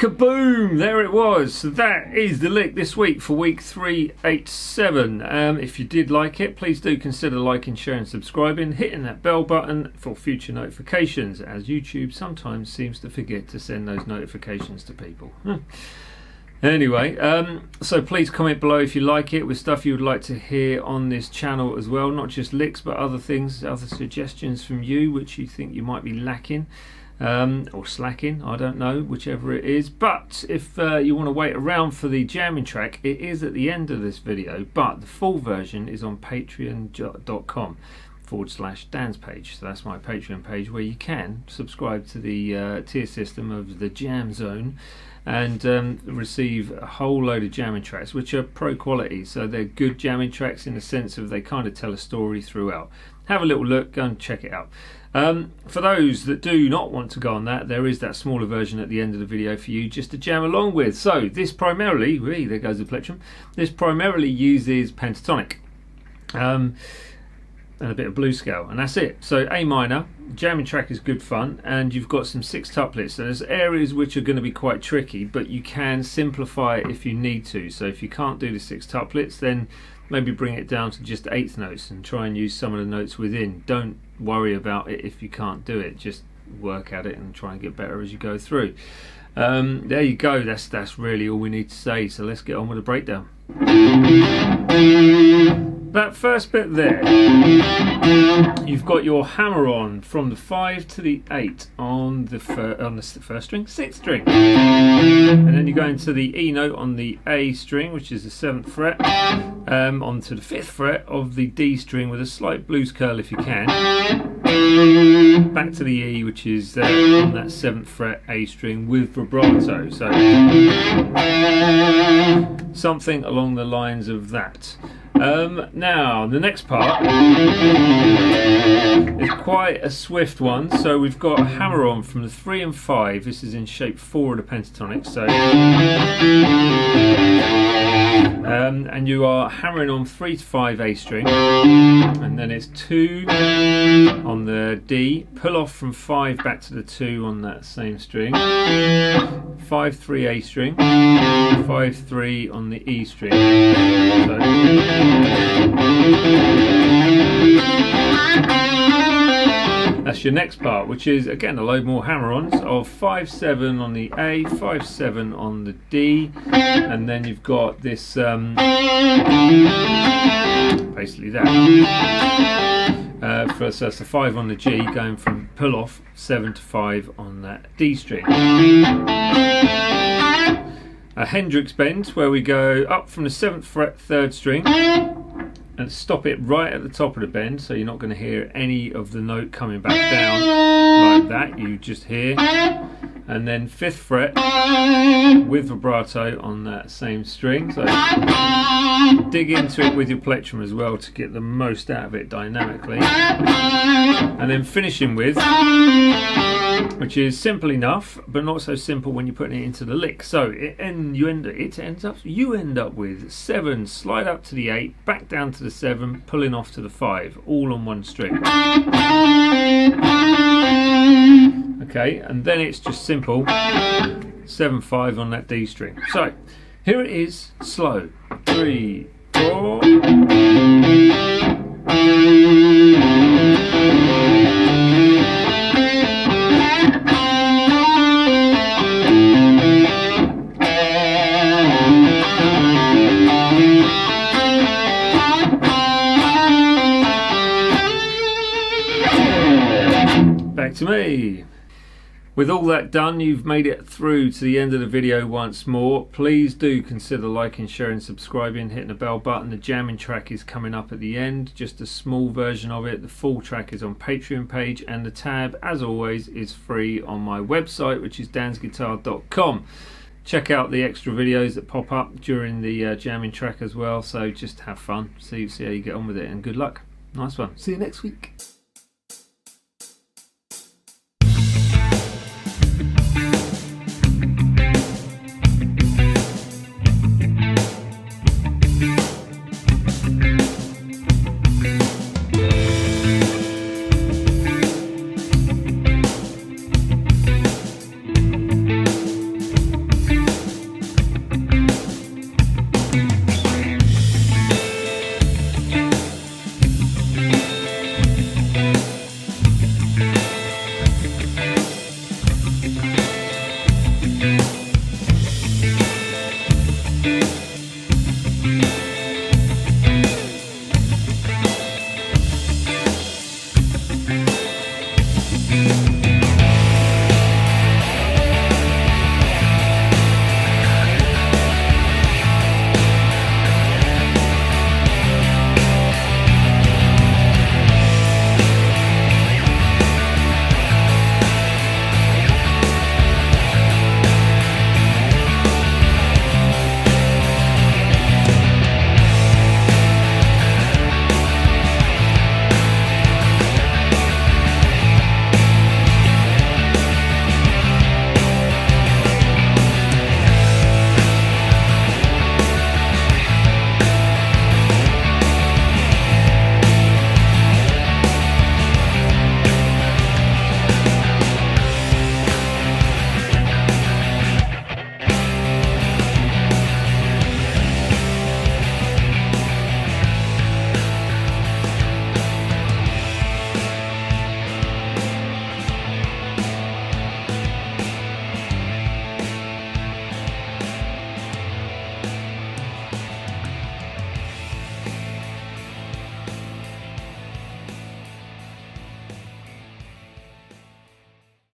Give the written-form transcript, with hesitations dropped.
Kaboom! There it was. So that is the lick this week for week 387. If you did like it, please do consider liking, sharing, subscribing, hitting that bell button for future notifications, as YouTube sometimes seems to forget to send those notifications to people. Anyway, so please comment below if you like it, with stuff you would like to hear on this channel as well, not just licks but other things, other suggestions from you which you think you might be lacking. Or slacking, I don't know, whichever it is. But if you want to wait around for the jamming track, it is at the end of this video, but the full version is on patreon.com/Dan's page. So that's my Patreon page, where you can subscribe to the tier system of the Jam Zone and receive a whole load of jamming tracks which are pro quality. So they're good jamming tracks in the sense of they kind of tell a story throughout. Have a little look, go and check it out. For those that do not want to go on that, there is that smaller version at the end of the video for you just to jam along with. So this primarily, there goes the plectrum, this primarily uses pentatonic and a bit of blues scale, and that's it. So A minor, jamming track is good fun, and you've got some 6 tuplets. So there's areas which are going to be quite tricky, but you can simplify it if you need to. So if you can't do the 6 tuplets, then maybe bring it down to just 8th notes and try and use some of the notes within. Don't worry about it if you can't do it, just work at it and try and get better as you go through. There you go, that's really all we need to say, so let's get on with the breakdown. That first bit there, you've got your hammer on from the 5 to the 8 on the first string, 6th string, and then you go into the E note on the A string, which is the 7th fret, onto the 5th fret of the D string with a slight blues curl if you can, back to the E, which is on that 7th fret A string with vibrato. So something along the lines of that. Now the next part is quite a swift one. So we've got a hammer on from the 3 and 5. This is in shape 4 of the pentatonic. So and you are hammering on 3 to 5 A string, and then it's 2 on the D, pull off from 5 back to the 2 on that same string, 5 3 A string, 5 3 on the E string. So that's your next part, which is again a load more hammer-ons of 5 7 on the A, 5 7 on the D, and then you've got this basically that. So it's the 5 on the G, going from pull off 7 to 5 on that D string. A Hendrix bend, where we go up from the 7th fret 3rd string and stop it right at the top of the bend, so you're not going to hear any of the note coming back down like that. You just hear, and then 5th fret with vibrato on that same string. So dig into it with your plectrum as well to get the most out of it dynamically, and then finishing with, which is simple enough but not so simple when you're putting it into the lick. So you end up with 7, slide up to the 8, back down to the 7, pulling off to the 5, all on one string. Okay, and then it's just simple 7 5 on that D string. So here it is, slow, 3 4. Back to me. With all that done, you've made it through to the end of the video once more. Please do consider liking, sharing, subscribing, hitting the bell button. The jamming track is coming up at the end, just a small version of it. The full track is on Patreon page, and the tab, as always, is free on my website, which is dansguitar.com. Check out the extra videos that pop up during the jamming track as well. So just have fun, see how you get on with it, and good luck. Nice one. See you next week.